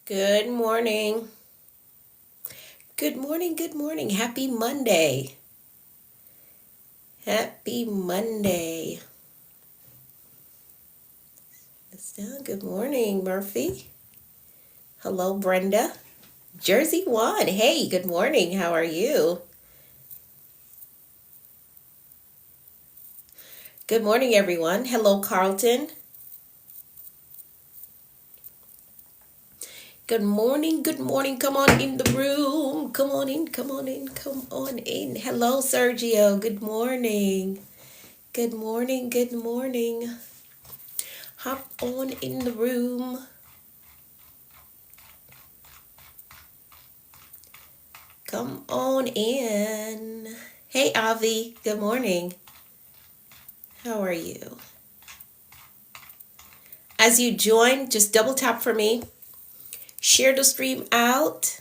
Good morning. Good morning. Good morning. Happy Monday. Happy Monday. Good morning, Murphy. Hello, Brenda. Jersey One. Hey, good morning. How are you? Good morning, everyone. Hello, Carlton. Good morning. Good morning. Come on in the room. Come on in. Come on in. Come on in. Hello, Sergio. Good morning. Good morning. Good morning. Hop on in the room. Come on in. Hey, Avi. Good morning. How are you? As you join, just double tap for me. Share the stream out.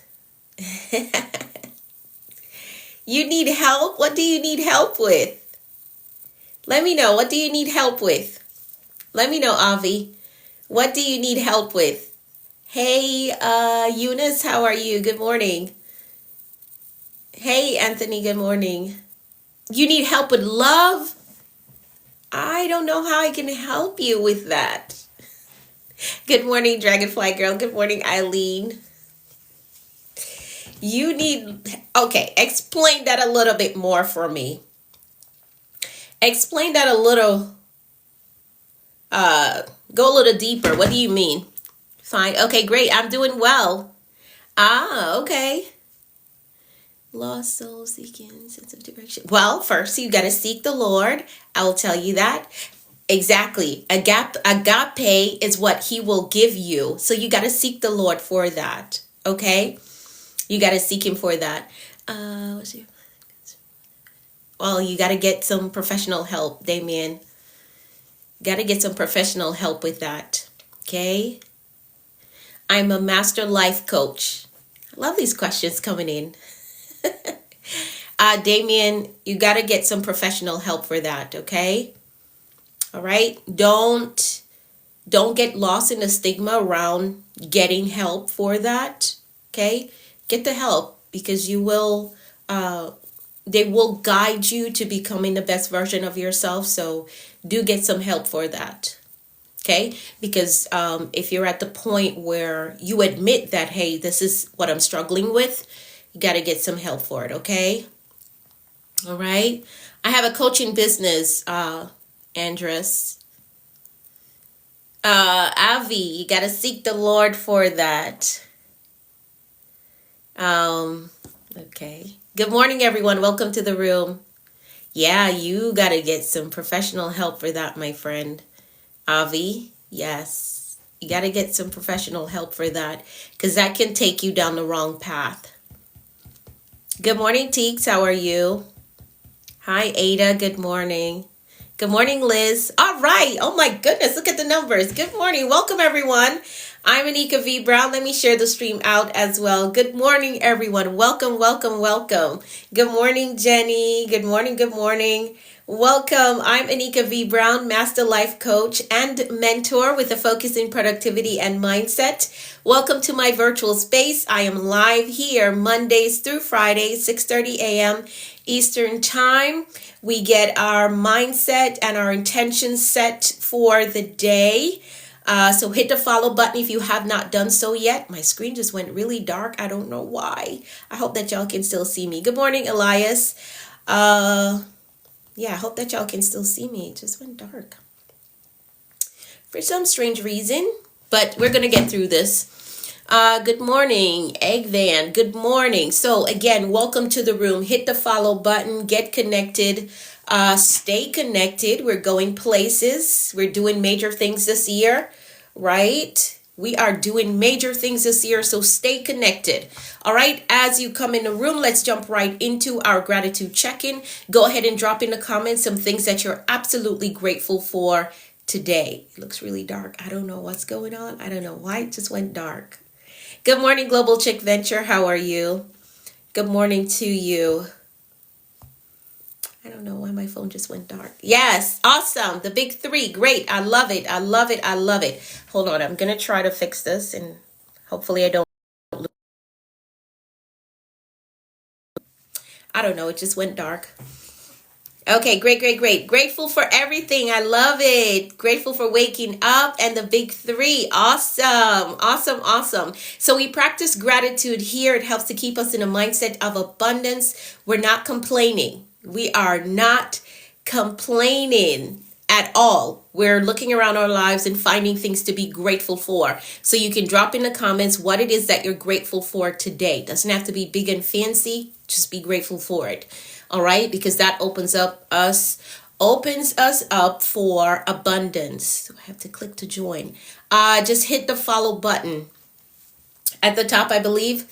You need help? What do you need help with? Let me know. What do you need help with? Let me know, Avi. What do you need help with? Hey, Eunice, how are you? Good morning. Hey, Anthony, good morning. You need help with love? I don't know how I can help you with that. Good morning, Dragonfly Girl. Good morning, Eileen. You need, okay, explain that a little bit more for me. Explain that a little, go a little deeper. What do you mean? Fine. Okay, great. I'm doing well. Ah, okay. Lost soul seeking sense of direction. Well, first you got to seek the Lord. I will tell you that. Exactly. Agape is what he will give you. So you got to seek the Lord for that. Okay? You got to seek him for that. Well, you got to get some professional help, Damien. Got to get some professional help with that. Okay? I'm a master life coach. I love these questions coming in. Damien, you got to get some professional help for that, okay? All right? Don't get lost in the stigma around getting help for that, okay? Get the help because you will they will guide you to becoming the best version of yourself. So do get some help for that. Okay? Because if you're at the point where you admit that, hey, this is what I'm struggling with, you got to get some help for it. Okay? All right. I have a coaching business, Andres. Avi, you got to seek the Lord for that. Okay. Good morning, everyone. Welcome to the room. Yeah, you got to get some professional help for that, my friend. Avi, yes. You got to get some professional help for that because that can take you down the wrong path. Good morning, Teeks. How are you? Hi, Ada. Good morning. Good morning, Liz. All right. Oh, my goodness. Look at the numbers. Good morning. Welcome, everyone. I'm Anika V. Brown. Let me share the stream out as well. Good morning, everyone. Welcome, welcome, welcome. Good morning, Jenny. Good morning, good morning. Welcome. I'm Anika V. Brown, Master Life Coach and Mentor with a focus in productivity and mindset. Welcome to my virtual space. I am live here Mondays through Fridays, 6:30 a.m. Eastern Time. We get our mindset and our intentions set for the day. So hit the follow button if you have not done so yet. My screen just went really dark. I don't know why. I hope that y'all can still see me. Good morning, Elias. Yeah, I hope that y'all can still see me. It just went dark for some strange reason, but we're going to get through this. Good morning, Egg Van. Good morning. So again, welcome to the room. Hit the follow button. Get connected. Stay connected. We're going places. We're doing major things this year, right? We are doing major things this year, so stay connected. All right, as you come in the room, let's jump right into our gratitude check-in. Go ahead and drop in the comments some things that you're absolutely grateful for today. It looks really dark. I don't know what's going on. I don't know why it just went dark. Good morning, Global Chick Venture. How are you? Good morning to you. I don't know why my phone just went dark. Yes, awesome. The big three. Great. I love it. I love it. I love it. Hold on. I'm going to try to fix this and Hopefully I don't know, it just went dark. Okay, great, great, great. Grateful for everything. I love it. Grateful for waking up and the big three. Awesome, awesome, awesome. So we practice gratitude here. It helps to keep us in a mindset of abundance. We're not complaining. We are not complaining at all. We're looking around our lives and finding things to be grateful for. So you can drop in the comments what it is that you're grateful for today. Doesn't have to be big and fancy. Just be grateful for it. All right, because that opens us up for abundance. So I have to click to join. Just hit the follow button at the top, I believe.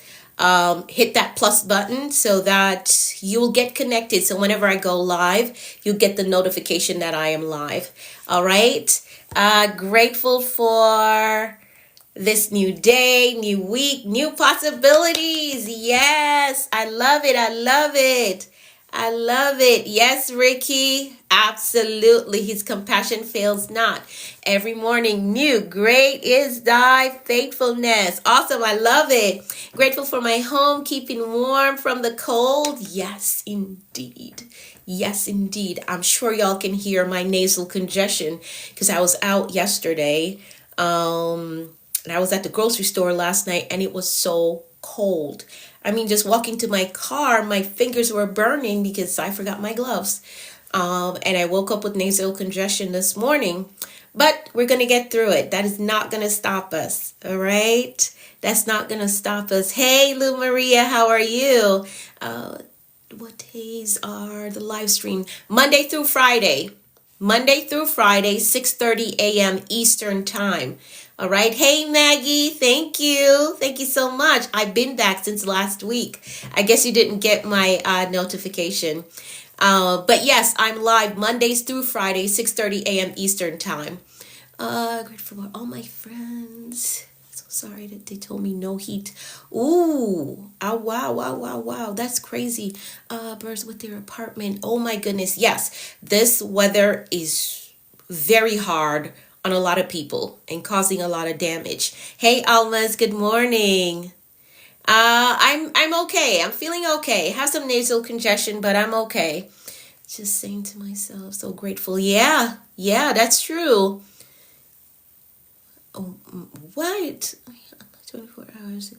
Hit that plus button so that you'll get connected. So whenever I go live, you'll get the notification that I am live. All right. Grateful for this new day, new week, new possibilities. Yes, I love it. I love it. I love it. Yes, Ricky. Absolutely. His compassion fails not. Every morning new. Great is thy faithfulness. Awesome. I love it. Grateful for my home, keeping warm from the cold. Yes, indeed. Yes, indeed. I'm sure y'all can hear my nasal congestion because I was out yesterday. And I was at the grocery store last night and it was so cold. I mean, just walking to my car, my fingers were burning because I forgot my gloves. And I woke up with nasal congestion this morning. But we're going to get through it. That is not going to stop us. All right? That's not going to stop us. Hey, Lou Maria, how are you? What days are the live stream? Monday through Friday. Monday through Friday, 6:30 a.m. Eastern Time. All right. Hey, Maggie. Thank you. Thank you so much. I've been back since last week. I guess you didn't get my notification. But yes, I'm live Mondays through Fridays, 6:30 a.m. Eastern Time. Grateful for all my friends. So sorry that they told me no heat. Ooh. Oh, wow, wow, wow, wow. That's crazy. Birds with their apartment. Oh my goodness. Yes, this weather is very hard on a lot of people and causing a lot of damage. Hey, Almas, good morning. I'm okay. I'm feeling okay. Have some nasal congestion, but I'm okay. Just saying to myself, so grateful. Yeah, that's true. Oh, what? 24 hours.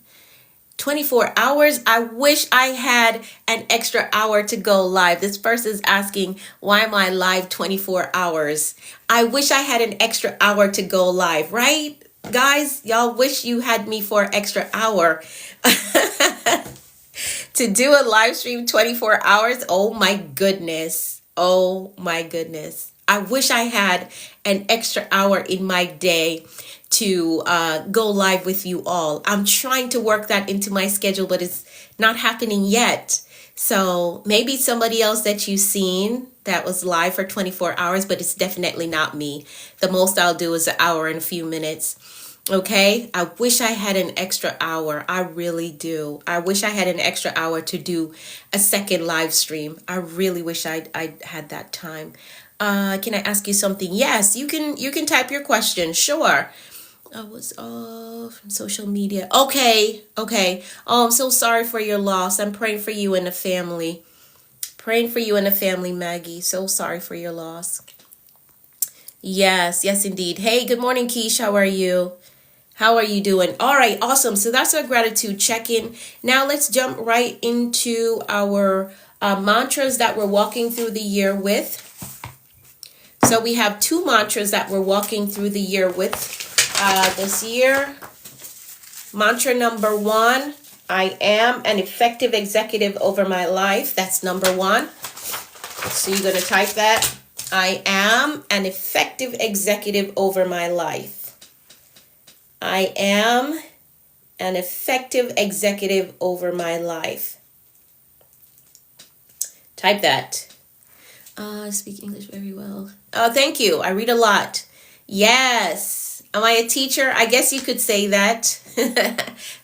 24 hours. I wish I had an extra hour to go live. This person's asking, why am I live 24 hours? I wish I had an extra hour to go live, right? Guys, y'all wish you had me for an extra hour to do a live stream 24 hours. Oh my goodness. Oh my goodness. I wish I had an extra hour in my day to go live with you all. I'm trying to work that into my schedule, but it's not happening yet. So maybe somebody else that you've seen that was live for 24 hours, but it's definitely not me. The most I'll do is an hour and a few minutes. Okay, I wish I had an extra hour. I really do. I wish I had an extra hour to do a second live stream. I really wish I had that time. Can I ask you something? Yes, you can type your question. Sure. I was off from social media. Okay. Oh, I'm so sorry for your loss. I'm praying for you and the family. Praying for you and the family, Maggie. So sorry for your loss. Yes, indeed. Hey, good morning, Keish. How are you? How are you doing? All right, awesome. So that's our gratitude check-in. Now let's jump right into our mantras that we're walking through the year with. So we have two mantras that we're walking through the year with this year. Mantra number 1, I am an effective executive over my life. That's number 1. So you're going to type that. I am an effective executive over my life. I am an effective executive over my life. Type that. I speak English very well. Oh, thank you. I read a lot. Yes. Am I a teacher? I guess you could say that.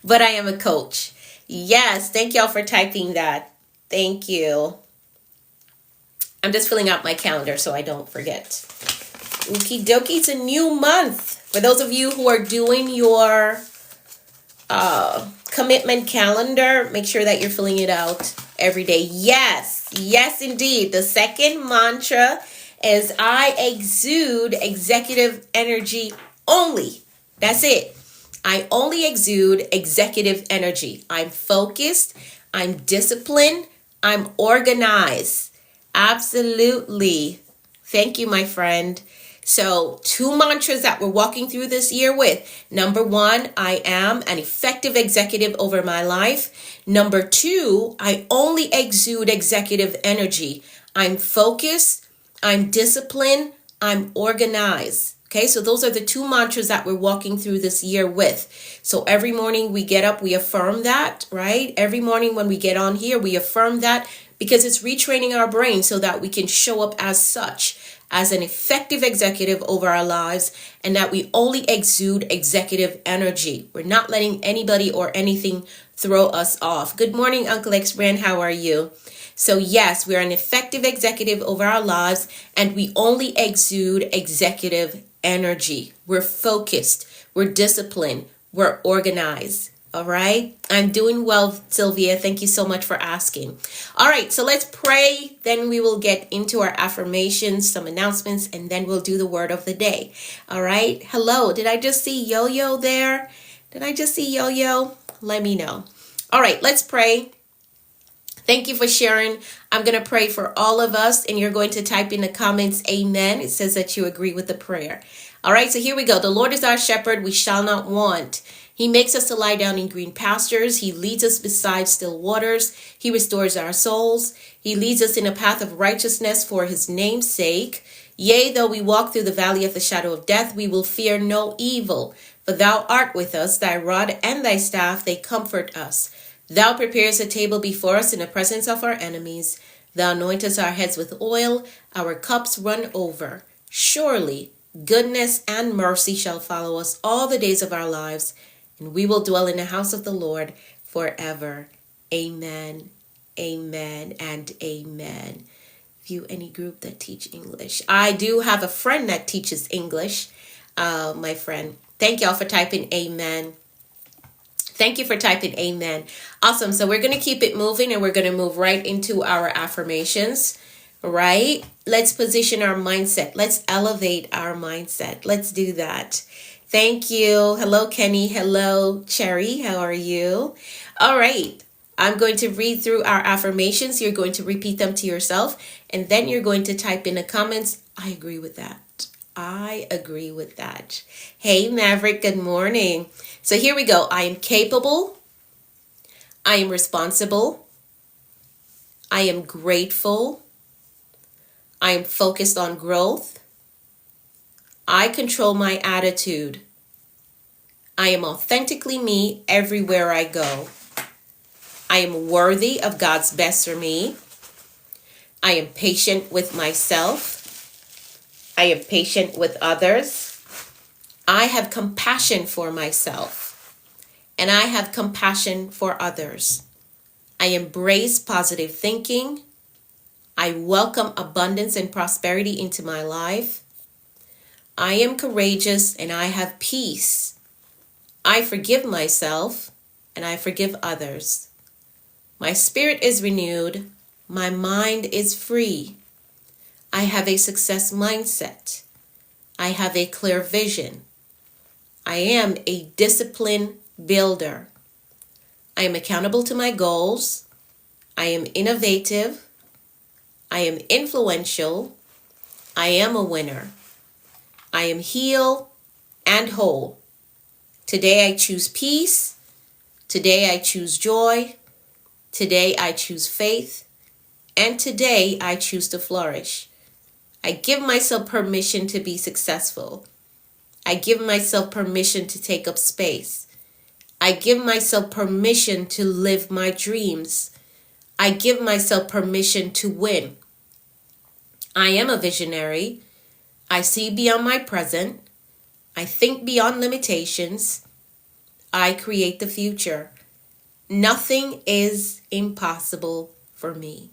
But I am a coach. Yes. Thank y'all for typing that. Thank you. I'm just filling out my calendar so I don't forget. Okie dokie. It's a new month. For those of you who are doing your commitment calendar. Make sure that you're filling it out every day. Yes, indeed. The second mantra is I exude executive energy only. That's it. I only exude executive energy. I'm focused. I'm disciplined. I'm organized. Absolutely. Thank you, my friend. So 2 mantras that we're walking through this year with. Number 1, I am an effective executive over my life. Number 2, I only exude executive energy. I'm focused, I'm disciplined, I'm organized. Okay, so those are the 2 mantras that we're walking through this year with. So every morning we get up, we affirm that, right? Every morning when we get on here, we affirm that because it's retraining our brain so that we can show up as such, as an effective executive over our lives, and that we only exude executive energy. We're not letting anybody or anything throw us off. Good morning, Uncle X Brand. How are you? So yes, we're an effective executive over our lives, and we only exude executive energy. We're focused, we're disciplined, we're organized. All right. I'm doing well, Sylvia. Thank you so much for asking. All right. So let's pray. Then we will get into our affirmations, some announcements, and then we'll do the word of the day. All right. Hello. Did I just see Yo-Yo there? Did I just see Yo-Yo? Let me know. All right. Let's pray. Thank you for sharing. I'm going to pray for all of us, and you're going to type in the comments, amen. It says that you agree with the prayer. All right. So here we go. The Lord is our shepherd. We shall not want. He makes us to lie down in green pastures. He leads us beside still waters. He restores our souls. He leads us in a path of righteousness for his name's sake. Yea, though we walk through the valley of the shadow of death, we will fear no evil. For thou art with us, thy rod and thy staff, they comfort us. Thou preparest a table before us in the presence of our enemies. Thou anointest our heads with oil. Our cups run over. Surely goodness and mercy shall follow us all the days of our lives, and we will dwell in the house of the Lord forever. Amen, amen, and amen. View any group that teach English. I do have a friend that teaches English, my friend. Thank y'all for typing amen. Thank you for typing amen. Awesome. So we're going to keep it moving, and we're going to move right into our affirmations, right? Let's position our mindset. Let's elevate our mindset. Let's do that. Thank you. Hello, Kenny. Hello, Cherry. How are you? All right. I'm going to read through our affirmations. You're going to repeat them to yourself, and then you're going to type in the comments, I agree with that. I agree with that. Hey, Maverick. Good morning. So here we go. I am capable. I am responsible. I am grateful. I am focused on growth. I control my attitude. I am authentically me everywhere I go. I am worthy of God's best for me. I am patient with myself. I am patient with others. I have compassion for myself, and I have compassion for others. I embrace positive thinking. I welcome abundance and prosperity into my life. I am courageous and I have peace. I forgive myself and I forgive others. My spirit is renewed. My mind is free. I have a success mindset. I have a clear vision. I am a disciplined builder. I am accountable to my goals. I am innovative. I am influential. I am a winner. I am healed and whole. Today I choose peace. Today I choose joy. Today I choose faith. And today I choose to flourish. I give myself permission to be successful. I give myself permission to take up space. I give myself permission to live my dreams. I give myself permission to win. I am a visionary. I see beyond my present. I think beyond limitations. I create the future. Nothing is impossible for me.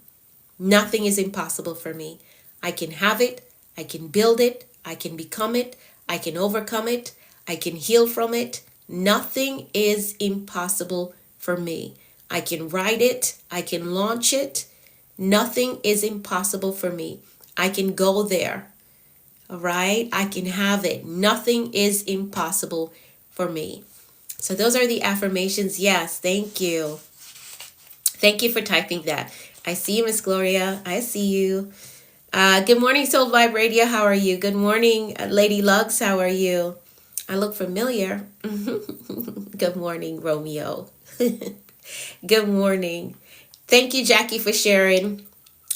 Nothing is impossible for me. I can have it. I can build it. I can become it. I can overcome it. I can heal from it. Nothing is impossible for me. I can write it. I can launch it. Nothing is impossible for me. I can go there. All right? I can have it. Nothing is impossible for me. So those are the affirmations. Yes, thank you. Thank you for typing that. I see you, Miss Gloria. I see you. Good morning, Soul Vibe Radio. How are you? Good morning, Lady Lugs. How are you? I look familiar. Good morning, Romeo. Good morning. Thank you, Jackie, for sharing.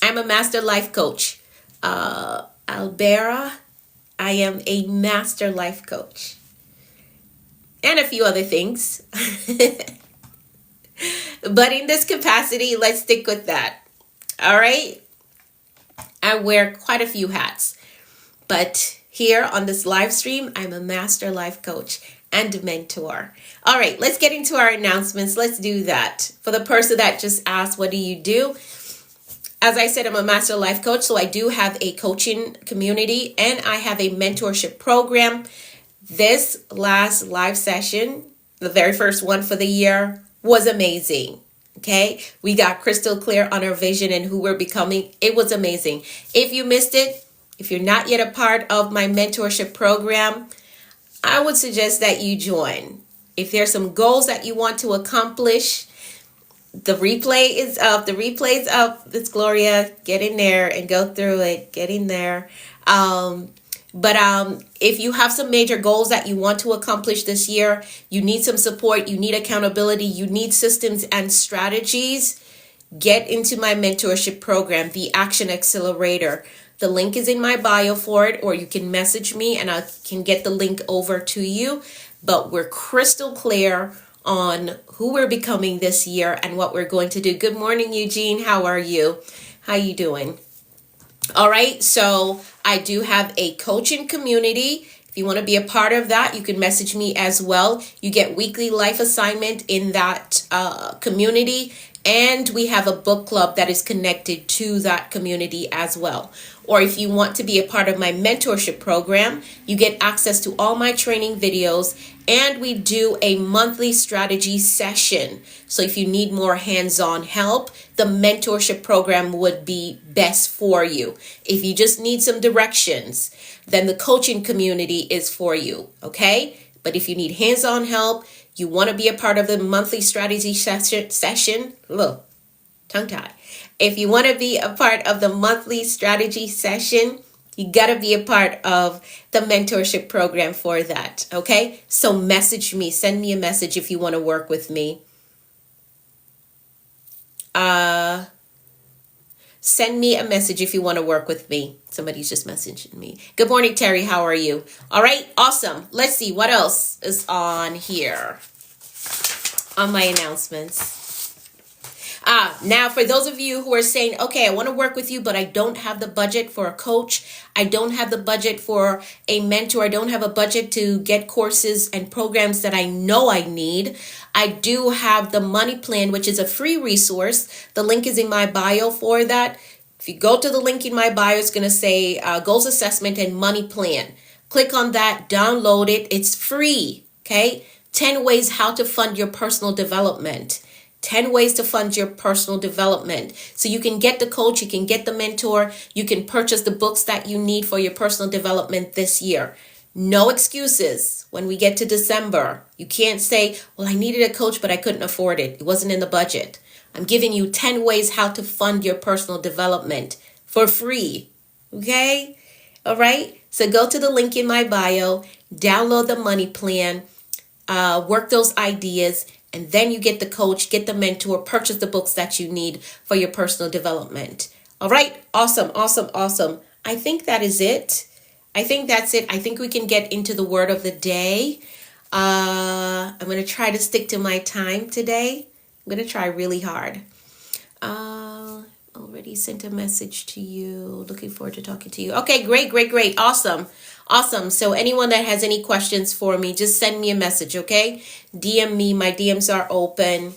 I'm a master life coach. Albera, I am a master life coach. And a few other things. But in this capacity, let's stick with that. All right? I wear quite a few hats. But here on this live stream, I'm a master life coach and mentor. All right, let's get into our announcements. Let's do that. For the person that just asked, what do you do? As I said, I'm a master life coach, so I do have a coaching community and I have a mentorship program. This last live session, the very first one for the year, was amazing. Okay, we got crystal clear on our vision and who we're becoming. It was amazing. If you missed it, if you're not yet a part of my mentorship program, I would suggest that you join. If there's some goals that you want to accomplish, the replay is up. The replay is up. It's Gloria. Get in there and go through it. Get in there. But if you have some major goals that you want to accomplish this year, you need some support, you need accountability, you need systems and strategies, get into my mentorship program, the Action Accelerator. The link is in my bio for it, or you can message me and I can get the link over to you. But we're crystal clear on who we're becoming this year and what we're going to do. Good morning, Eugene. How are you? How you doing? All right, so I do have a coaching community. If you want to be a part of that, you can message me as well. You get weekly life assignment in that community. And we have a book club that is connected to that community as well. Or if you want to be a part of my mentorship program, you get access to all my training videos. And we do a monthly strategy session. So if you need more hands-on help, the mentorship program would be best for you. If you just need some directions, then the coaching community is for you. Okay? But if you need hands-on help, you want to be a part of the monthly strategy session, look, tongue tie. If you want to be a part of the monthly strategy session, you got to be a part of the mentorship program for that. Okay. So message me, send me a message if you want to work with me. Send me a message if you want to work with me. Somebody's just messaging me. Good morning, Terry. How are you? All right. Awesome. Let's see what else is on here on my announcements. Now for those of you who are saying, okay, I want to work with you, but I don't have the budget for a coach. I don't have the budget for a mentor. I don't have a budget to get courses and programs that I know I need. I do have the money plan, which is a free resource. The link is in my bio for that. If you go to the link in my bio, it's going to say goals assessment and money plan. Click on that, download it. It's free. Okay. 10 ways how to fund your personal development. 10 ways to fund your personal development. So you can get the coach, you can get the mentor, you can purchase the books that you need for your personal development this year. No excuses when we get to December. You can't say, well, I needed a coach, but I couldn't afford it. It wasn't in the budget. I'm giving you 10 ways how to fund your personal development for free. Okay? All right? So go to the link in my bio, download the money plan, work those ideas, and then you get the coach, get the mentor, purchase the books that you need for your personal development. All right. Awesome. Awesome. Awesome. I think that is it. I think that's it. I think we can get into the word of the day. I'm going to try to stick to my time today. I'm going to try really hard. Already sent a message to you. Looking forward to talking to you. Okay, great, great, great. Awesome. Awesome. So anyone that has any questions for me, just send me a message, okay? DM me. My DMs are open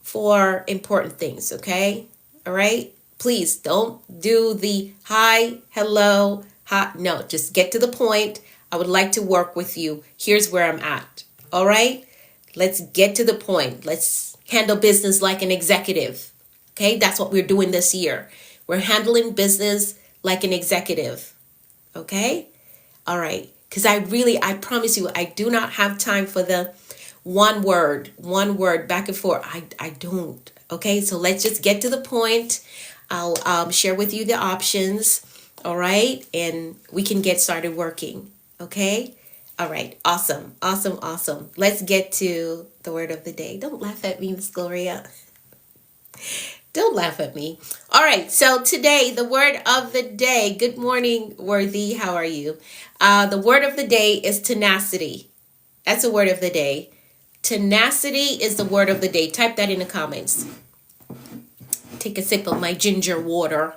for important things, okay? All right? Please don't do the hi, hello, hi. No, just get to the point. I would like to work with you. Here's where I'm at. All right? Let's get to the point. Let's handle business like an executive. Okay? That's what we're doing this year. We're handling business like an executive. Okay? All right. Because I promise you, I do not have time for the one word back and forth. I don't. Okay? So let's just get to the point. I'll share with you the options. All right? And we can get started working. Okay? All right. Awesome. Awesome. Awesome. Let's get to the word of the day. Don't laugh at me, Miss Gloria. Don't laugh at me. All right. So today, the word of the day. Good morning, Worthy. How are you? The word of the day is tenacity. That's the word of the day. Tenacity is the word of the day. Type that in the comments. Take a sip of my ginger water.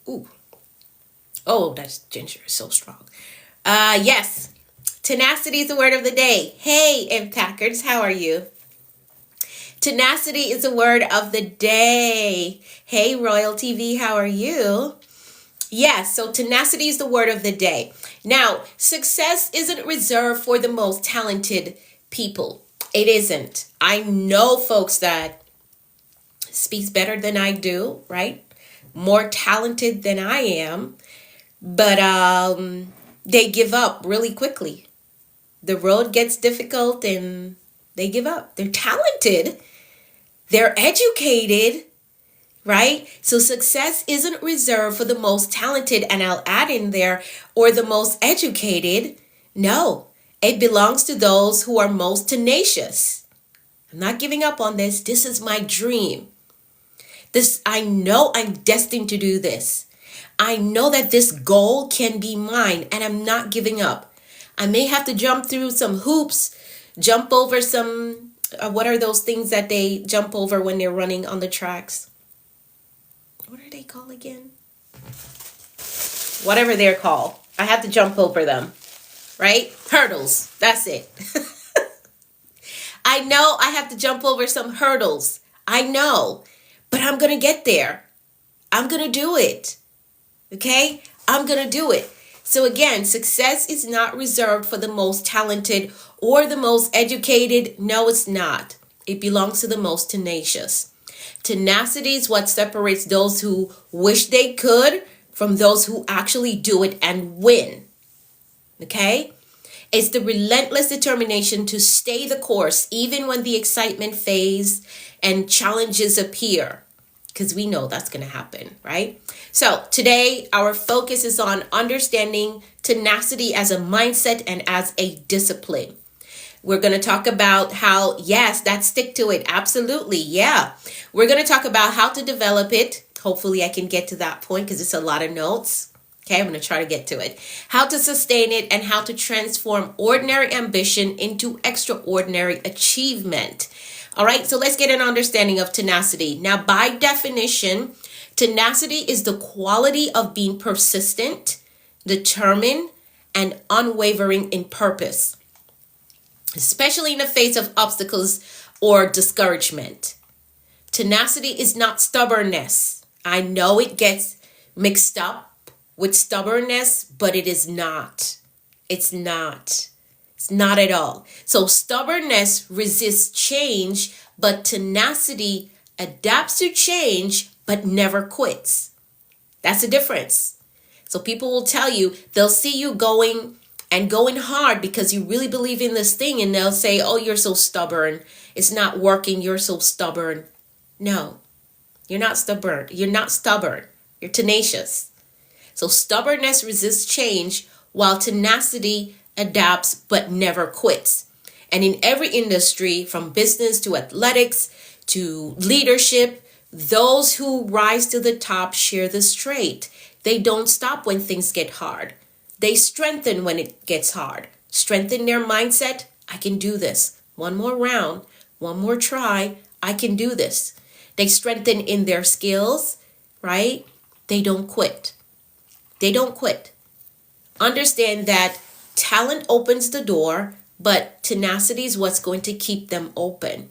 Ooh. Oh, that's ginger is so strong. Yes. Tenacity is the word of the day. Hey, Impactors, how are you? Tenacity is the word of the day. Hey, Royal TV, how are you? Yes, so tenacity is the word of the day. Now, success isn't reserved for the most talented people. It isn't. I know folks that speaks better than I do, right? More talented than I am, but they give up really quickly. The road gets difficult and they give up. They're talented. They're educated, right? So success isn't reserved for the most talented, and I'll add in there, or the most educated. No, it belongs to those who are most tenacious. I'm not giving up on this. This is my dream. I know I'm destined to do this. I know that this goal can be mine, and I'm not giving up. I may have to jump through some hoops, jump over some, what are those things that they jump over when they're running on the tracks? What are they called again? Whatever they're called. I have to jump over them, right? Hurdles. That's it. I know I have to jump over some hurdles. I know, but I'm going to get there. I'm going to do it. Okay? I'm going to do it. So again, success is not reserved for the most talented or the most educated. No, it's not. It belongs to the most tenacious. Tenacity is what separates those who wish they could from those who actually do it and win. Okay? It's the relentless determination to stay the course even when the excitement fades and challenges appear. Because we know that's going to happen, right? So today, our focus is on understanding tenacity as a mindset and as a discipline. We're going to talk about how, yes, that stick to it. Absolutely. Yeah. We're going to talk about how to develop it. Hopefully I can get to that point because it's a lot of notes. Okay, I'm going to try to get to it. How to sustain it and how to transform ordinary ambition into extraordinary achievement. All right, so let's get an understanding of tenacity. Now, by definition, tenacity is the quality of being persistent, determined, and unwavering in purpose, especially in the face of obstacles or discouragement. Tenacity is not stubbornness. I know it gets mixed up with stubbornness, but it is not. It's not. It's not at all. So stubbornness resists change, but tenacity adapts to change, but never quits. That's the difference. So people will tell you, they'll see you going hard because you really believe in this thing, and they'll say, oh, you're so stubborn. It's not working. You're so stubborn. No, you're not stubborn. You're not stubborn. You're tenacious. So stubbornness resists change while tenacity adapts but never quits. And in every industry, from business to athletics to leadership, those who rise to the top share this trait. They don't stop when things get hard. They strengthen when it gets hard. Strengthen their mindset. I can do this. One more round, one more try. I can do this. They strengthen in their skills, right? They don't quit. They don't quit. Understand that talent opens the door, but tenacity is what's going to keep them open.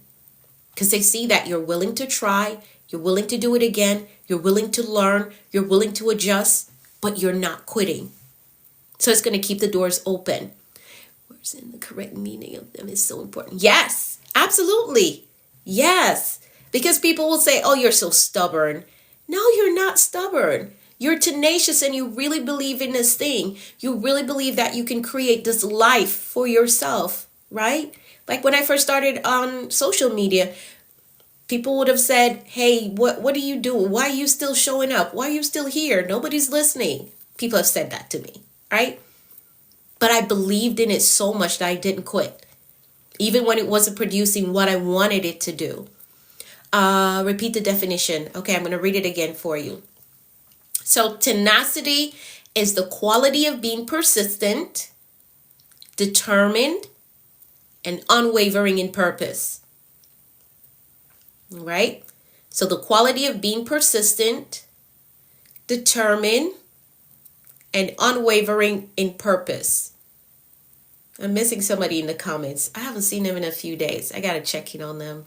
Because they see that you're willing to try, you're willing to do it again, you're willing to learn, you're willing to adjust, but you're not quitting. So it's going to keep the doors open. Where's in the correct meaning of them is so important. Yes, absolutely. Yes. Because people will say, oh, you're so stubborn. No, you're not stubborn. You're tenacious and you really believe in this thing. You really believe that you can create this life for yourself, right? Like when I first started on social media, people would have said, hey, what are you doing? Why are you still showing up? Why are you still here? Nobody's listening. People have said that to me, right? But I believed in it so much that I didn't quit, even when it wasn't producing what I wanted it to do. Repeat the definition. Okay, I'm going to read it again for you. So tenacity is the quality of being persistent, determined, and unwavering in purpose. Right? So the quality of being persistent, determined, and unwavering in purpose. I'm missing somebody in the comments. I haven't seen them in a few days. I got to check in on them.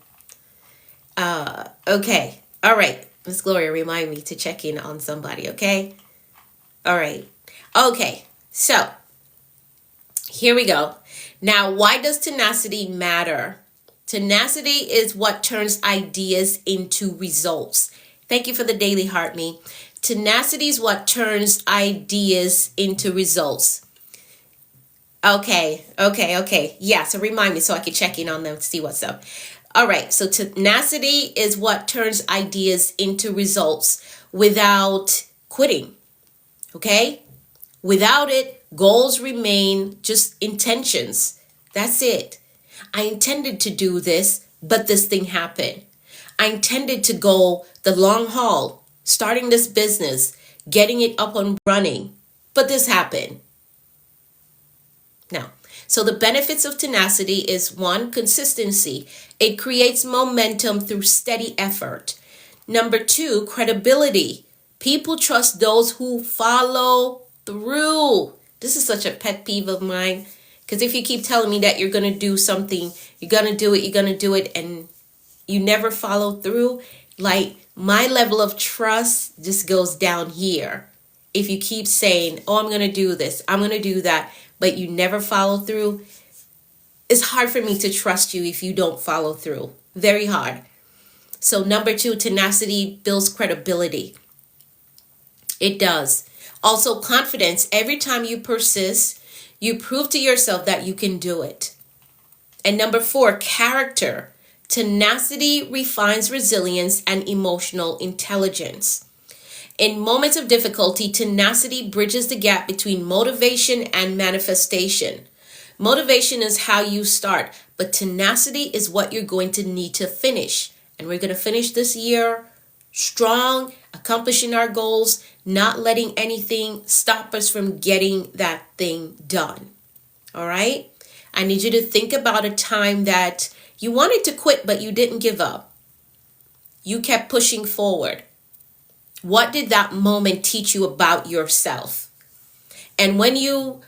Okay. All right. Miss Gloria, remind me to check in on somebody, okay? All right. Okay. So, here we go. Now, why does tenacity matter? Tenacity is what turns ideas into results. Thank you for the daily heart me. Tenacity is what turns ideas into results. Okay. Yeah, so remind me so I can check in on them to see what's up. All right, so tenacity is what turns ideas into results without quitting. Okay? Without it, goals remain just intentions. That's it. I intended to do this, but this thing happened. I intended to go the long haul, starting this business, getting it up and running, but this happened. Now, so the benefits of tenacity is one, consistency. It creates momentum through steady effort. Number two, credibility. People trust those who follow through. This is such a pet peeve of mine. Because if you keep telling me that you're going to do something, you're going to do it, and you never follow through, like my level of trust just goes down here. If you keep saying, oh, I'm going to do this, I'm going to do that, but you never follow through, it's hard for me to trust you if you don't follow through. Very hard. So number two, tenacity builds credibility. It does. Also, confidence. Every time you persist, you prove to yourself that you can do it. And number four, character. Tenacity refines resilience and emotional intelligence. In moments of difficulty, tenacity bridges the gap between motivation and manifestation. Motivation is how you start, but tenacity is what you're going to need to finish. And we're going to finish this year strong, accomplishing our goals, not letting anything stop us from getting that thing done. All right? I need you to think about a time that you wanted to quit, but you didn't give up. You kept pushing forward. What did that moment teach you about yourself? And when you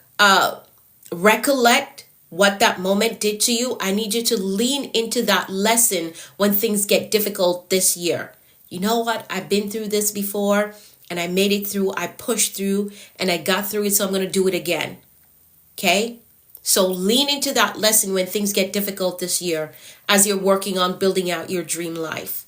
recollect what that moment did to you, I need you to lean into that lesson when things get difficult this year. You know what? I've been through this before and I made it through. I pushed through and I got through it, so I'm going to do it again. Okay? So lean into that lesson when things get difficult this year as you're working on building out your dream life.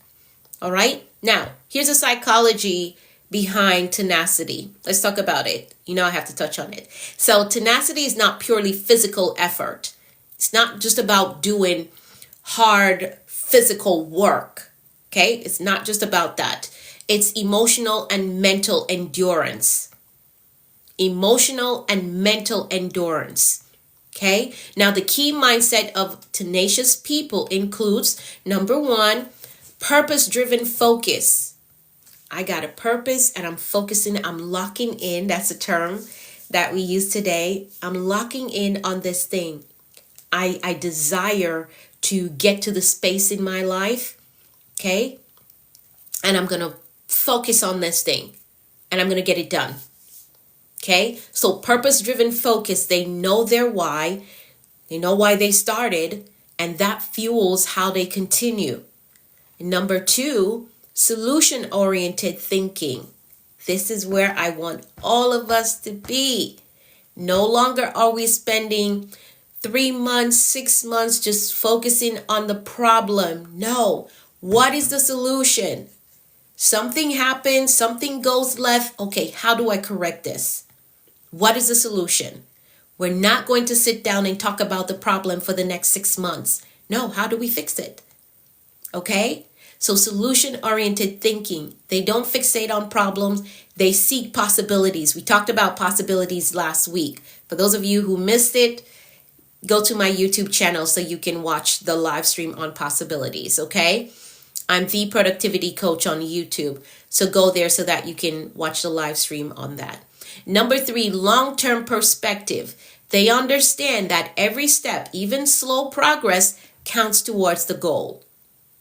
All right? Now, here's a psychology behind tenacity. Let's talk about it. You know I have to touch on it. So tenacity is not purely physical effort. It's not just about doing hard physical work. Okay? It's not just about that. It's emotional and mental endurance. Emotional and mental endurance. Okay? Now, the key mindset of tenacious people includes, number one, purpose-driven focus. I got a purpose and I'm focusing, I'm locking in. That's a term that we use today. I'm locking in on this thing. I desire to get to the space in my life, okay? And I'm going to focus on this thing and I'm going to get it done, okay? So purpose-driven focus, they know their why. They know why they started, and that fuels how they continue. Number two, solution-oriented thinking. This is where I want all of us to be. No longer are we spending 3 months, 6 months just focusing on the problem. No. What is the solution? Something happens, something goes left. Okay, how do I correct this? What is the solution? We're not going to sit down and talk about the problem for the next 6 months. No, how do we fix it? Okay? So solution-oriented thinking. They don't fixate on problems. They seek possibilities. We talked about possibilities last week. For those of you who missed it, go to my YouTube channel so you can watch the live stream on possibilities, okay? I'm the productivity coach on YouTube. So go there so that you can watch the live stream on that. Number 3, long-term perspective. They understand that every step, even slow progress, counts towards the goal.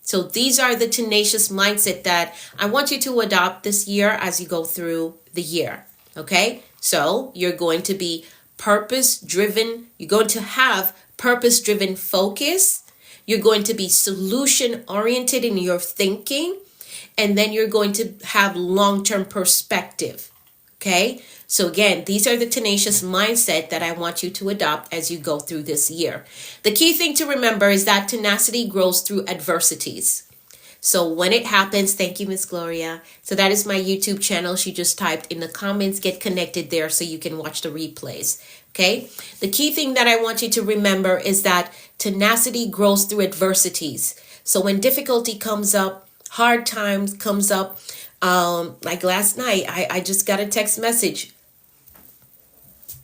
So these are the tenacious mindset that I want you to adopt this year as you go through the year. Okay? So you're going to be purpose-driven. You're going to have purpose-driven focus. You're going to be solution-oriented in your thinking. And then you're going to have long-term perspective. Okay? So again, these are the tenacious mindset that I want you to adopt as you go through this year. The key thing to remember is that tenacity grows through adversities. So when it happens, thank you, Miss Gloria. So that is my YouTube channel. She just typed in the comments, get connected there so you can watch the replays. Okay. The key thing that I want you to remember is that tenacity grows through adversities. So when difficulty comes up, hard times comes up, like last night, I just got a text message.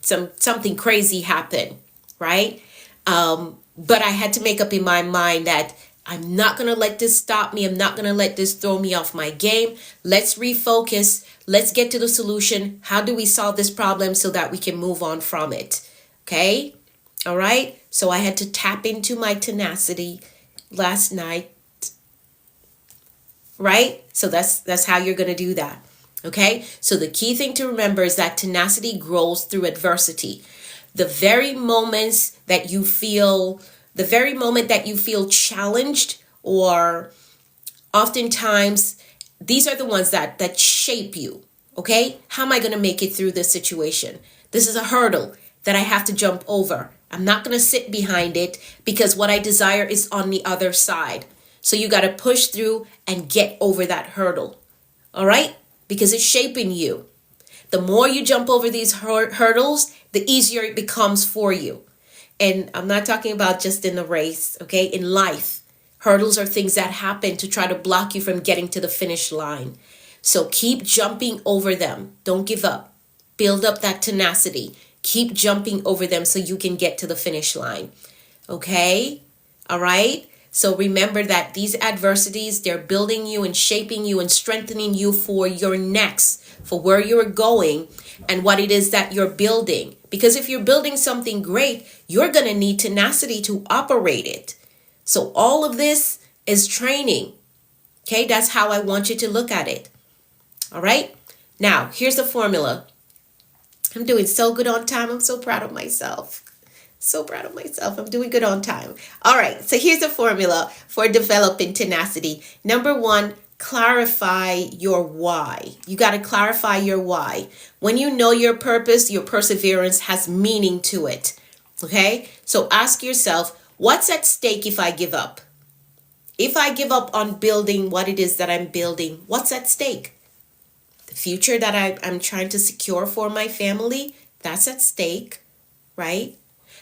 Something crazy happened, right? But I had to make up in my mind that I'm not going to let this stop me. I'm not going to let this throw me off my game. Let's refocus. Let's get to the solution. How do we solve this problem so that we can move on from it? Okay? All right? So I had to tap into my tenacity last night. Right? So that's how you're going to do that. Okay? So the key thing to remember is that tenacity grows through adversity. The very moment that you feel challenged, or oftentimes these are the ones that shape you. Okay? How am I going to make it through this situation? This is a hurdle that I have to jump over. I'm not going to sit behind it because what I desire is on the other side. So you got to push through and get over that hurdle. All right? Because it's shaping you. The more you jump over these hurdles, the easier it becomes for you. And I'm not talking about just in the race, okay? In life, hurdles are things that happen to try to block you from getting to the finish line. So keep jumping over them. Don't give up. Build up that tenacity. Keep jumping over them so you can get to the finish line. Okay? All right? So remember that these adversities, they're building you and shaping you and strengthening you for your next, for where you're going and what it is that you're building. Because if you're building something great, you're going to need tenacity to operate it. So all of this is training. Okay, that's how I want you to look at it. All right. Now, here's the formula. I'm doing so good on time. I'm so proud of myself. So proud of myself. I'm doing good on time. All right. So here's the formula for developing tenacity. Number 1, clarify your why. You got to clarify your why. When you know your purpose, your perseverance has meaning to it. Okay. So ask yourself, what's at stake if I give up? If I give up on building what it is that I'm building, what's at stake? The future that I'm trying to secure for my family, that's at stake, right?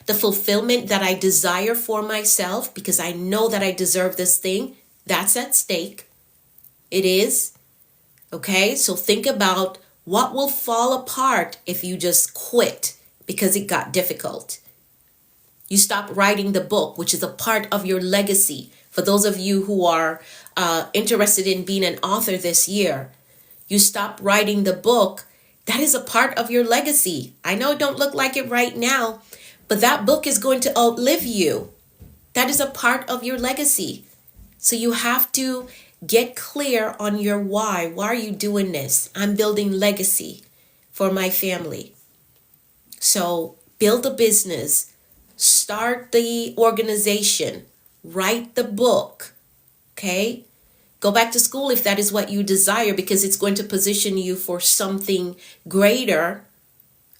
The fulfillment that I desire for myself because I know that I deserve this thing, that's at stake. It is. Okay, so think about what will fall apart if you just quit because it got difficult. You stop writing the book, which is a part of your legacy. For those of you who are interested in being an author this year, you stop writing the book. That is a part of your legacy. I know it don't look like it right now, but that book is going to outlive you. That is a part of your legacy. So you have to get clear on your why. Why are you doing this? I'm building legacy for my family. So build a business, start the organization, write the book, okay? Go back to school if that is what you desire because it's going to position you for something greater.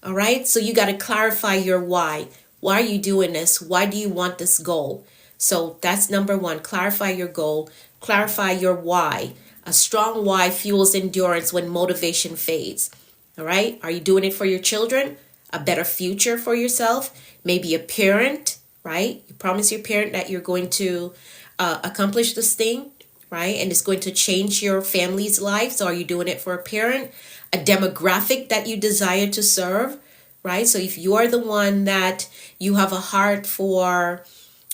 All right. So you got to clarify your why. Why are you doing this? Why do you want this goal? So that's number one. Clarify your goal. Clarify your why. A strong why fuels endurance when motivation fades. All right. Are you doing it for your children? A better future for yourself? Maybe a parent, right? You promise your parent that you're going to accomplish this thing, right? And it's going to change your family's life. So are you doing it for a parent? A demographic that you desire to serve, right? So if you are the one that you have a heart for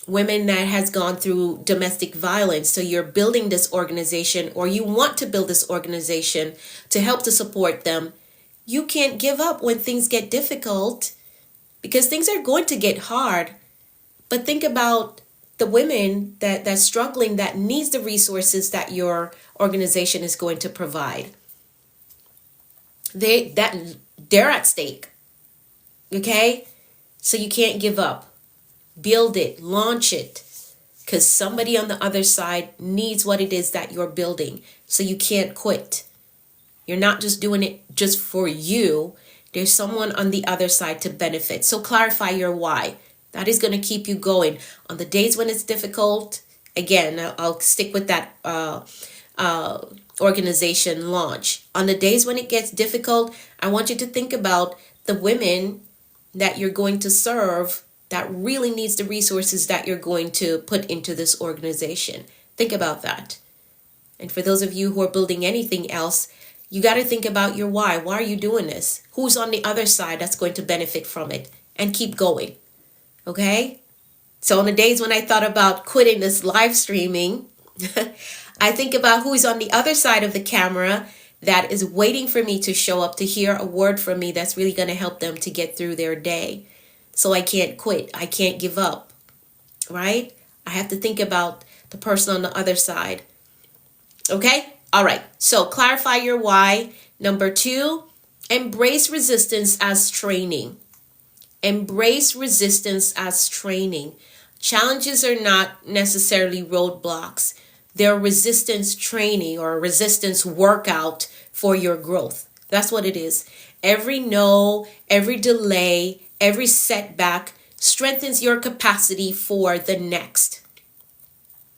women that has gone through domestic violence, so you're building this organization, or you want to build this organization to help to support them, you can't give up when things get difficult, because things are going to get hard. But think about the women that's struggling, that needs the resources that your organization is going to provide. They're at stake. Okay? So you can't give up. Build it, launch it, because somebody on the other side needs what it is that you're building. So you can't quit. You're not just doing it just for you. There's someone on the other side to benefit. So clarify your why. That is going to keep you going. On the days when it's difficult, again, I'll stick with that organization launch. On the days when it gets difficult, I want you to think about the women that you're going to serve that really needs the resources that you're going to put into this organization. Think about that. And for those of you who are building anything else, you got to think about your why. Why are you doing this? Who's on the other side that's going to benefit from it? And keep going. Okay? So on the days when I thought about quitting this live streaming, I think about who's on the other side of the camera that is waiting for me to show up to hear a word from me that's really going to help them to get through their day. So I can't quit. I can't give up. Right? I have to think about the person on the other side. Okay? All right. So clarify your why. Number 2, embrace resistance as training. Embrace resistance as training. Challenges are not necessarily roadblocks. They're resistance training or a resistance workout for your growth. That's what it is. Every no, every delay, every setback strengthens your capacity for the next.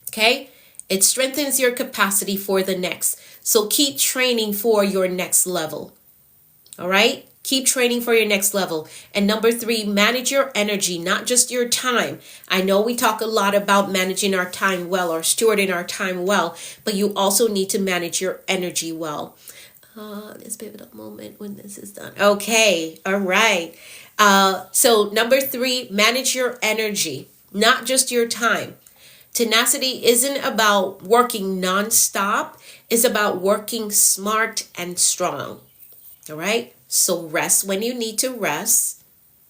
Okay? It strengthens your capacity for the next. So keep training for your next level. All right? Keep training for your next level. And number 3, manage your energy, not just your time. I know we talk a lot about managing our time well or stewarding our time well, but you also need to manage your energy well. Let's give it a moment when this is done. Okay. All right. So number 3, manage your energy, not just your time. Tenacity isn't about working nonstop. It's about working smart and strong. All right. So rest when you need to rest.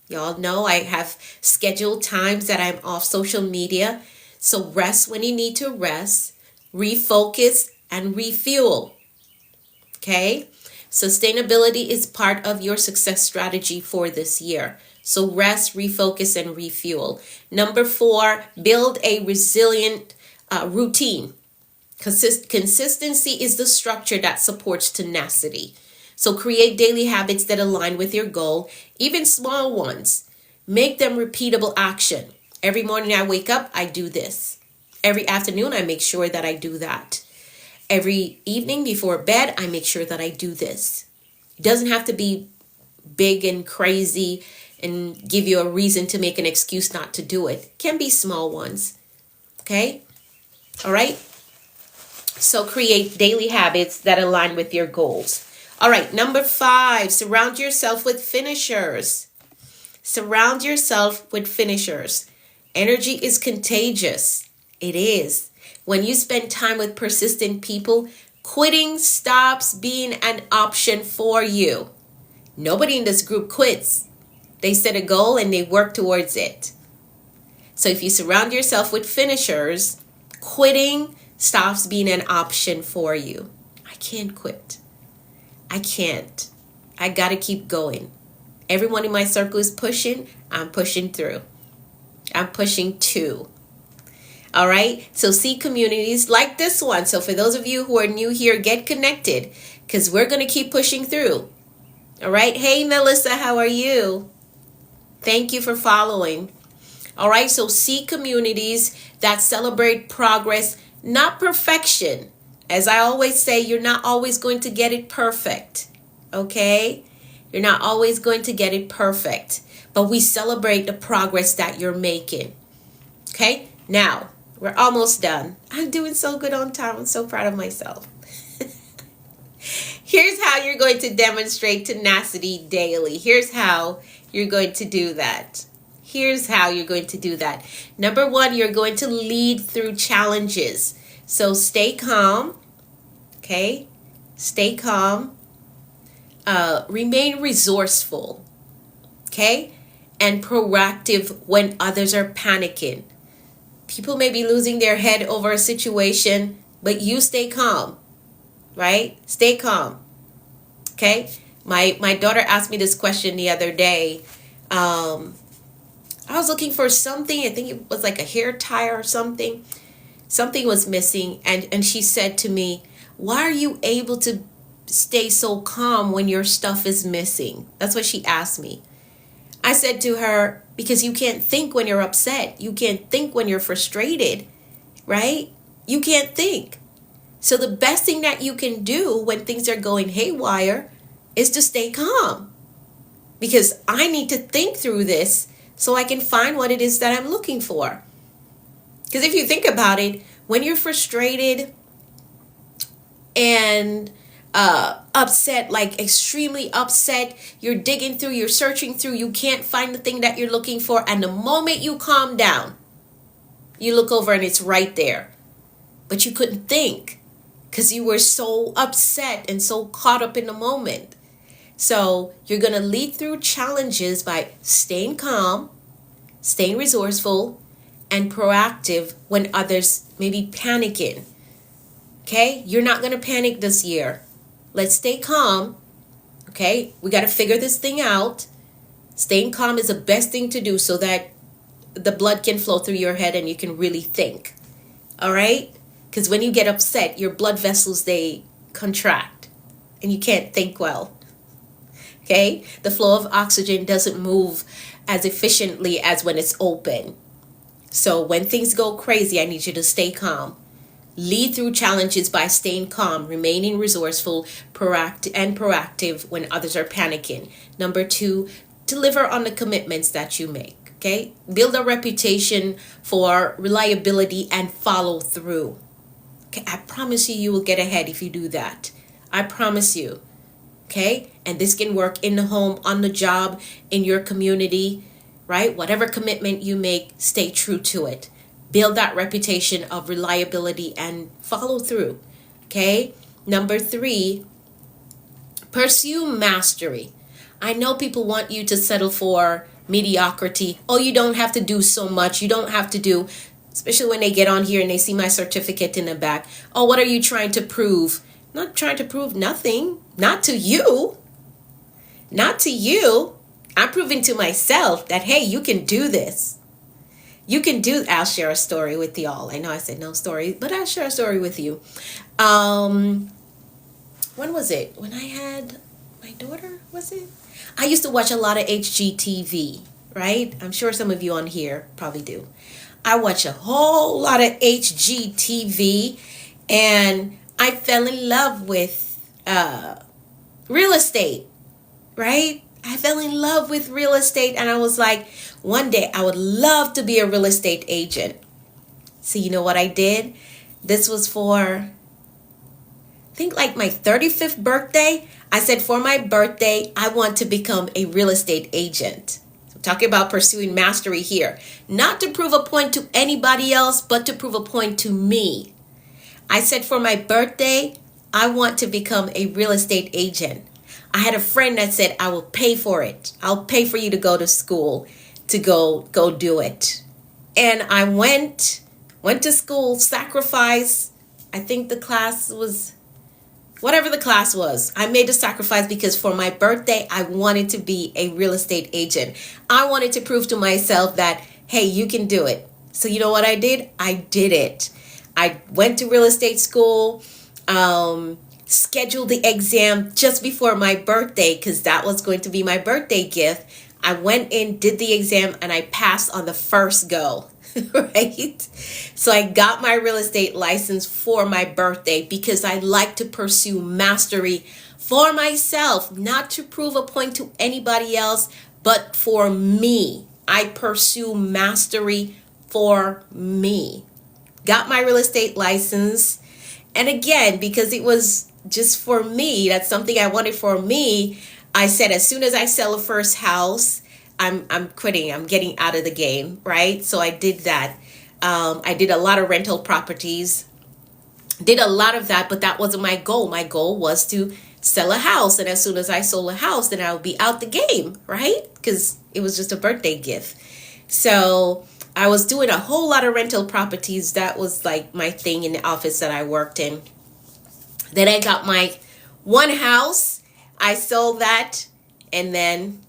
Y'all know I have scheduled times that I'm off social media. So rest when you need to rest, refocus, and refuel. Okay? Sustainability is part of your success strategy for this year. So rest, refocus, and refuel. Number 4, build a resilient routine. Consistency is the structure that supports tenacity. So create daily habits that align with your goal, even small ones. Make them repeatable action. Every morning I wake up, I do this. Every afternoon, I make sure that I do that. Every evening before bed, I make sure that I do this. It doesn't have to be big and crazy and give you a reason to make an excuse not to do it. It can be small ones. Okay? All right? So create daily habits that align with your goals. All right, number 5, surround yourself with finishers. Surround yourself with finishers. Energy is contagious. It is. When you spend time with persistent people, quitting stops being an option for you. Nobody in this group quits. They set a goal and they work towards it. So if you surround yourself with finishers, quitting stops being an option for you. I can't quit. I can't. I got to keep going. Everyone in my circle is pushing. I'm pushing through. I'm pushing too. All right. So see communities like this one. So for those of you who are new here, get connected because we're going to keep pushing through. All right. Hey, Melissa, how are you? Thank you for following. All right. So seek communities that celebrate progress, not perfection. As I always say, you're not always going to get it perfect. Okay. You're not always going to get it perfect, but we celebrate the progress that you're making. Okay. Now we're almost done. I'm doing so good on time. I'm so proud of myself. Here's how you're going to demonstrate tenacity daily. Here's how you're going to do that. Here's how you're going to do that. Number one, you're going to lead through challenges. So stay calm. Okay? Stay calm. Remain resourceful. Okay? And proactive when others are panicking. People may be losing their head over a situation, but you stay calm. Right? Stay calm. Okay? My daughter asked me this question the other day. I was looking for something. I think it was like a hair tie or something. Something was missing. And she said to me, why are you able to stay so calm when your stuff is missing? That's what she asked me. I said to her, because you can't think when you're upset. You can't think when you're frustrated, right? You can't think. So the best thing that you can do when things are going haywire is to stay calm. Because I need to think through this so I can find what it is that I'm looking for. Because if you think about it, when you're frustrated and upset, like extremely upset, you're digging through, you're searching through, you can't find the thing that you're looking for. And the moment you calm down, you look over and it's right there. But you couldn't think because you were so upset and so caught up in the moment. So you're going to lead through challenges by staying calm, staying resourceful, and proactive when others may be panicking. Okay? You're not going to panic this year. Let's stay calm. Okay? We got to figure this thing out. Staying calm is the best thing to do so that the blood can flow through your head and you can really think. All right? Because when you get upset, your blood vessels, they contract and you can't think well. Okay? The flow of oxygen doesn't move as efficiently as when it's open. So when things go crazy, I need you to stay calm. Lead through challenges by staying calm, remaining resourceful, proactive when others are panicking. Number two, deliver on the commitments that you make. Okay? Build a reputation for reliability and follow through. Okay? I promise you, you will get ahead if you do that. I promise you. Okay? And this can work in the home, on the job, in your community, right? Whatever commitment you make, stay true to it. Build that reputation of reliability and follow through. Okay? Number three, pursue mastery. I know people want you to settle for mediocrity. Oh, you don't have to do so much. You don't have to do, especially when they get on here and they see my certificate in the back. Oh, what are you trying to prove? I'm not trying to prove nothing. Not to you. Not to you. I'm proving to myself that, hey, you can do this. You can do, I'll share a story with y'all. I know I said no story, but I'll share a story with you. When was it? When I had my daughter, was it? I used to watch a lot of HGTV, right? I'm sure some of you on here probably do. I watch a whole lot of HGTV and I fell in love with real estate, right? I fell in love with real estate and I was like, one day I would love to be a real estate agent. So you know what I did? This was for, I think like my 35th birthday. I said for my birthday, I want to become a real estate agent. So I'm talking about pursuing mastery here. Not to prove a point to anybody else, but to prove a point to me. I said for my birthday, I want to become a real estate agent. I had a friend that said, I will pay for it. I'll pay for you to go to school to go do it. And I went to school, sacrifice. I think the class was, whatever the class was. I made the sacrifice because for my birthday, I wanted to be a real estate agent. I wanted to prove to myself that, hey, you can do it. So you know what I did? I did it. I went to real estate school. scheduled the exam just before my birthday because that was going to be my birthday gift. I went in, did the exam, and I passed on the first go, right? So I got my real estate license for my birthday because I like to pursue mastery for myself, not to prove a point to anybody else, but for me. I pursue mastery for me. Got my real estate license. And again, because it was just for me, that's something I wanted for me, I said as soon as I sell a first house, I'm quitting. I'm getting out of the game, right? So I did that. I did a lot of rental properties, did a lot of that, but that wasn't my goal. My goal was to sell a house. And as soon as I sold a house, then I would be out the game, right? Because it was just a birthday gift. So I was doing a whole lot of rental properties. That was like my thing in the office that I worked in. Then I got my one house. I sold that. And then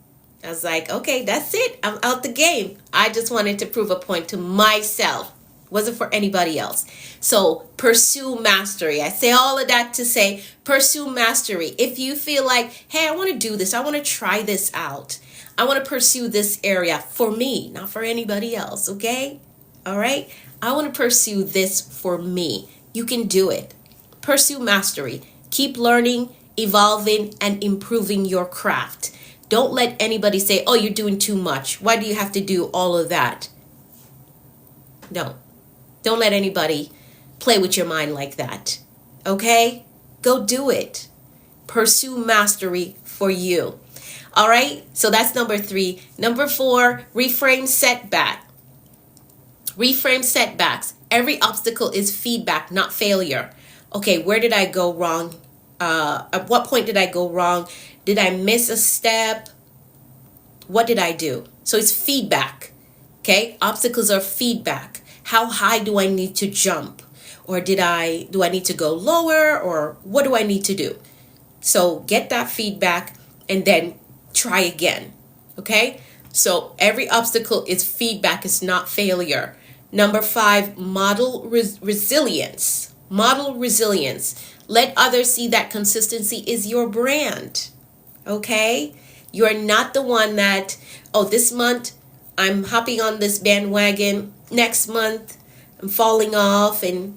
I was like, okay, that's it. I'm out the game. I just wanted to prove a point to myself. It wasn't for anybody else. So pursue mastery. I say all of that to say pursue mastery. If you feel like, hey, I want to do this. I want to try this out. I want to pursue this area for me, not for anybody else, okay? All right? I want to pursue this for me. You can do it. Pursue mastery. Keep learning, evolving, and improving your craft. Don't let anybody say, oh, you're doing too much. Why do you have to do all of that? No. Don't let anybody play with your mind like that, okay? Go do it. Pursue mastery for you. All right, so that's number 3. Number 4, reframe setback. Reframe setbacks. Every obstacle is feedback, not failure. Okay, where did I go wrong? At what point did I go wrong? Did I miss a step? What did I do? So it's feedback. Okay, obstacles are feedback. How high do I need to jump? Or do I need to go lower? Or what do I need to do? So get that feedback and then try again. Okay? So every obstacle is feedback, it's not failure. Number 5, model resilience. Model resilience. Let others see that consistency is your brand. Okay? You're not the one that, oh, this month I'm hopping on this bandwagon. Next month I'm falling off. And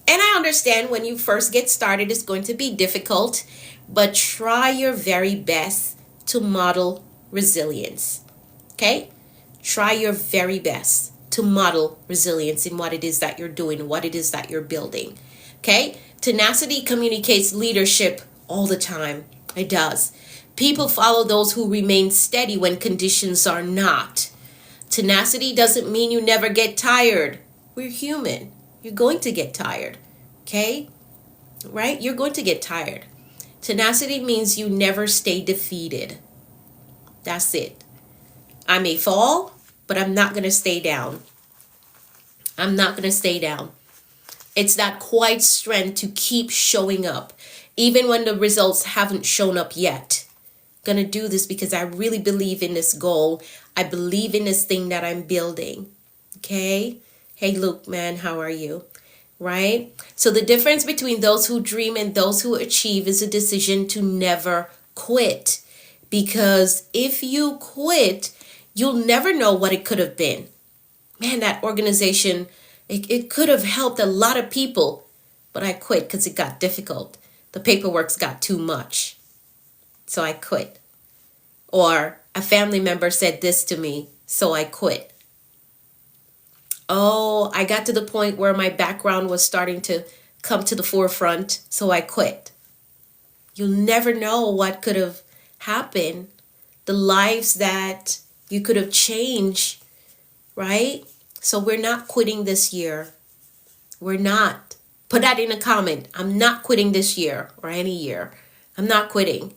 I understand when you first get started, it's going to be difficult, but try your very best to model resilience. Okay? Try your very best to model resilience in what it is that you're doing, what it is that you're building. Okay? Tenacity communicates leadership all the time. It does. People follow those who remain steady when conditions are not. Tenacity doesn't mean you never get tired. We're human. You're going to get tired. Okay? Right? You're going to get tired. Tenacity means you never stay defeated. That's it. I may fall, but I'm not going to stay down. I'm not going to stay down. It's that quiet strength to keep showing up, even when the results haven't shown up yet. I'm going to do this because I really believe in this goal. I believe in this thing that I'm building. Okay? Hey, Luke, man, how are you? Right? So the difference between those who dream and those who achieve is a decision to never quit. Because if you quit, you'll never know what it could have been. Man, that organization, it could have helped a lot of people, but I quit because it got difficult. The paperwork's got too much. So I quit. Or a family member said this to me, so I quit. Oh, I got to the point where my background was starting to come to the forefront, so I quit. You'll never know what could have happened, the lives that you could have changed, right? So we're not quitting this year. We're not. Put that in a comment. I'm not quitting this year or any year. I'm not quitting.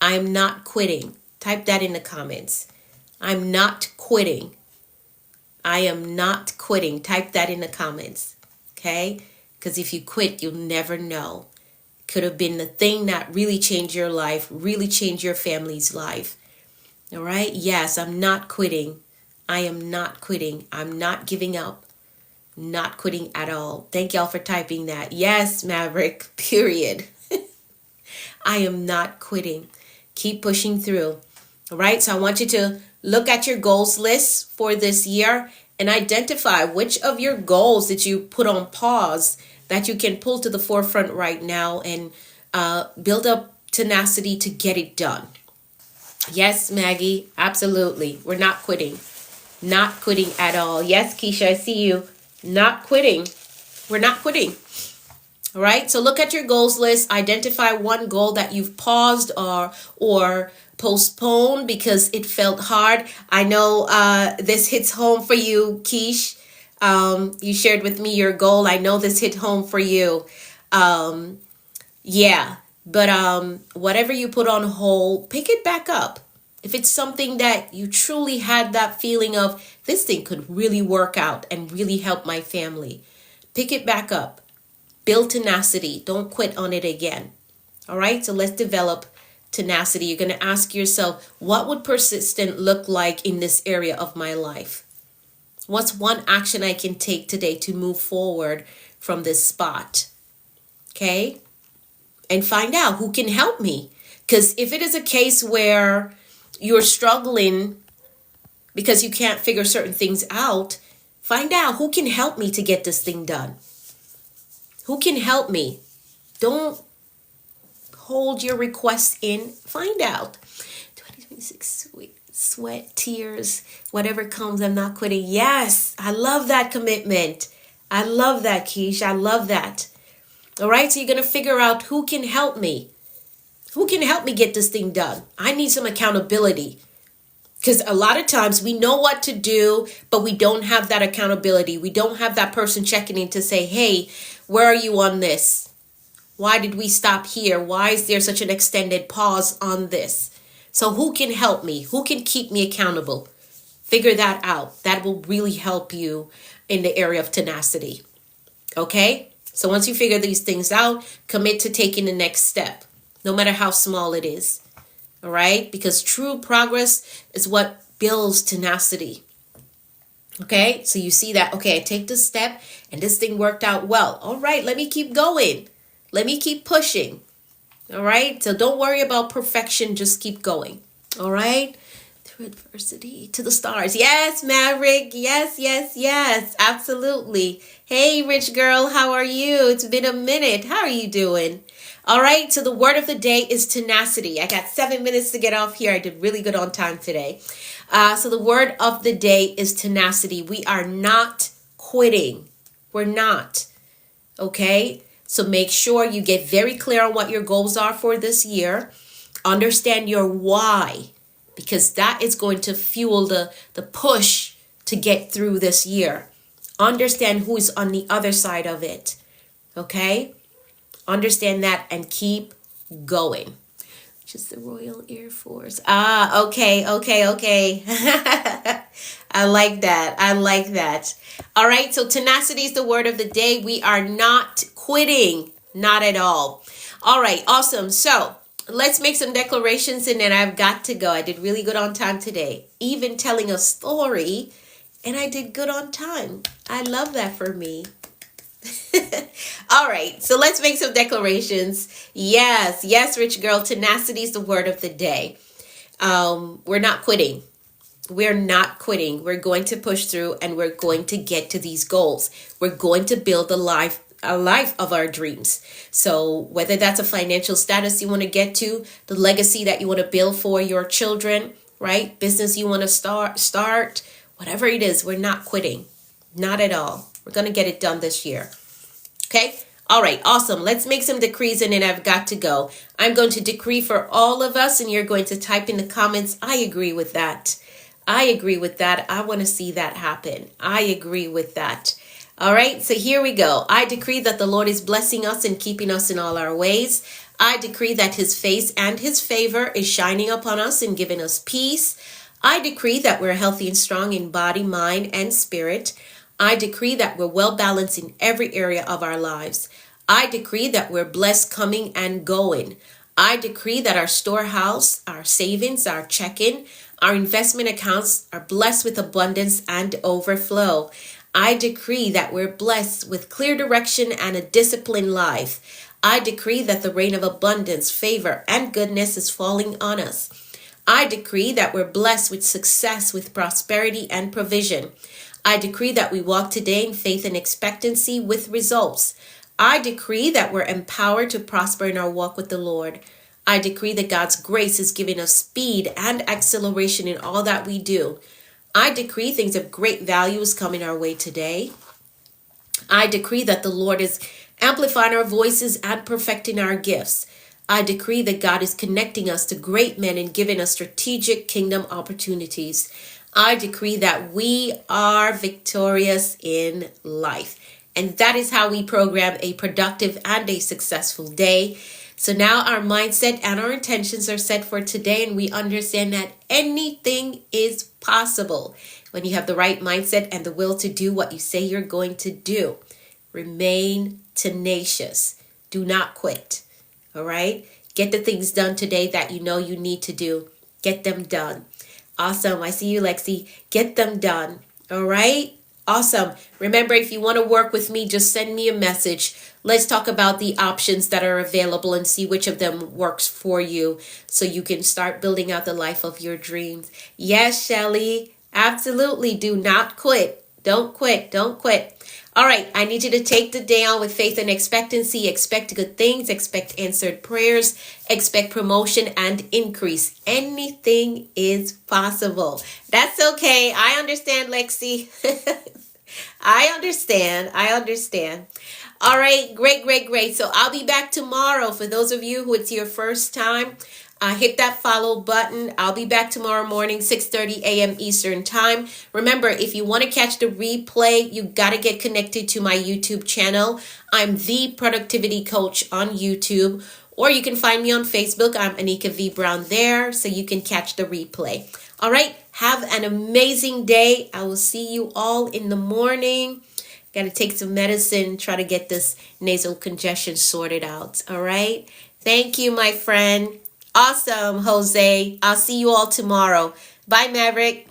I'm not quitting. Type that in the comments. I'm not quitting. I am not quitting. Type that in the comments. Okay? Because if you quit, you'll never know. Could have been the thing that really changed your life, really changed your family's life. All right? Yes, I'm not quitting. I am not quitting. I'm not giving up. Not quitting at all. Thank y'all for typing that. Yes, Maverick, period. I am not quitting. Keep pushing through. All right. So I want you to look at your goals list for this year and identify which of your goals that you put on pause that you can pull to the forefront right now and build up tenacity to get it done. Yes, Maggie, absolutely. We're not quitting. Not quitting at all. Yes, Keisha, I see you. Not quitting. We're not quitting. All right. So look at your goals list. Identify one goal that you've paused or postponed because it felt hard. I know this hits home for you, Keish. You shared with me your goal. I know this hit home for you. Yeah. But whatever you put on hold, pick it back up. If it's something that you truly had that feeling of, this thing could really work out and really help my family, pick it back up. Build tenacity. Don't quit on it again. All right. So let's develop tenacity. You're going to ask yourself, what would persistent look like in this area of my life? What's one action I can take today to move forward from this spot? Okay. And find out who can help me. Because if it is a case where you're struggling because you can't figure certain things out, find out who can help me to get this thing done. Who can help me? Don't hold your requests in. Find out. 2026, sweat, tears, whatever comes, I'm not quitting. Yes, I love that commitment. I love that, Keish. I love that. All right, so you're going to figure out who can help me. Who can help me get this thing done? I need some accountability. Because a lot of times we know what to do, but we don't have that accountability. We don't have that person checking in to say, hey, where are you on this? Why did we stop here? Why is there such an extended pause on this? So who can help me? Who can keep me accountable? Figure that out. That will really help you in the area of tenacity. Okay? So once you figure these things out, commit to taking the next step, no matter how small it is. All right? Because true progress is what builds tenacity. Okay? So you see that, okay, I take this step and this thing worked out well. All right, let me keep going. Let me keep pushing. All right? So don't worry about perfection. Just keep going. All right? Through adversity to the stars. Yes, Maverick. Yes, yes, yes. Absolutely. Hey, rich girl. How are you? It's been a minute. How are you doing? All right, so the word of the day is tenacity. I got 7 minutes to get off here. I did really good on time today. So the word of the day is tenacity. We are not quitting. We're not. Okay, so make sure you get very clear on what your goals are for this year. Understand your why, because that is going to fuel the push to get through this year. Understand who is on the other side of it. Okay? Understand that and keep going. Just the Royal Air Force. Okay. I like that. I like that. All right. So tenacity is the word of the day. We are not quitting. Not at all. All right. Awesome. So let's make some declarations and then I've got to go. I did really good on time today. Even telling a story and I did good on time. I love that for me. All right, so let's make some declarations. Yes, rich girl, tenacity is the word of the day. We're not quitting. We're not quitting. We're going to push through and we're going to get to these goals. We're going to build a life of our dreams. So whether that's a financial status you want to get to, the legacy that you want to build for your children, right? Business you want to start, whatever it is, we're not quitting. Not at all. We're going to get it done this year. Okay. All right. Awesome. Let's make some decrees and then I've got to go. I'm going to decree for all of us and you're going to type in the comments. I agree with that. I agree with that. I want to see that happen. I agree with that. All right. So here we go. I decree that the Lord is blessing us and keeping us in all our ways. I decree that his face and his favor is shining upon us and giving us peace. I decree that we're healthy and strong in body, mind, and spirit. I decree that we're well balanced in every area of our lives. I decree that we're blessed coming and going. I decree that our storehouse, our savings, our checking, our investment accounts are blessed with abundance and overflow. I decree that we're blessed with clear direction and a disciplined life. I decree that the rain of abundance, favor, and goodness is falling on us. I decree that we're blessed with success, with prosperity and provision. I decree that we walk today in faith and expectancy with results. I decree that we're empowered to prosper in our walk with the Lord. I decree that God's grace is giving us speed and acceleration in all that we do. I decree things of great value is coming our way today. I decree that the Lord is amplifying our voices and perfecting our gifts. I decree that God is connecting us to great men and giving us strategic kingdom opportunities. I decree that we are victorious in life. And that is how we program a productive and a successful day. So now our mindset and our intentions are set for today, and we understand that anything is possible when you have the right mindset and the will to do what you say you're going to do. Remain tenacious. Do not quit. All right? Get the things done today that you know you need to do. Get them done. Awesome. I see you, Lexi. Get them done. All right? Awesome. Remember, if you want to work with me, just send me a message. Let's talk about the options that are available and see which of them works for you so you can start building out the life of your dreams. Yes, Shelly. Absolutely. Do not quit. Don't quit. Don't quit. All right. I need you to take the day on with faith and expectancy. Expect good things. Expect answered prayers. Expect promotion and increase. Anything is possible. That's okay. I understand, Lexi. I understand. All right, great. So I'll be back tomorrow. For those of you who it's your first time, hit that follow button. I'll be back tomorrow morning, 6:30 a.m. Eastern time. Remember, if you want to catch the replay, you got to get connected to my YouTube channel. I'm the Productivity Coach on YouTube. Or you can find me on Facebook. I'm Anika V. Brown there, so you can catch the replay. All right, have an amazing day. I will see you all in the morning. Got to take some medicine, try to get this nasal congestion sorted out. All right. Thank you, my friend. Awesome, Jose. I'll see you all tomorrow. Bye, Maverick.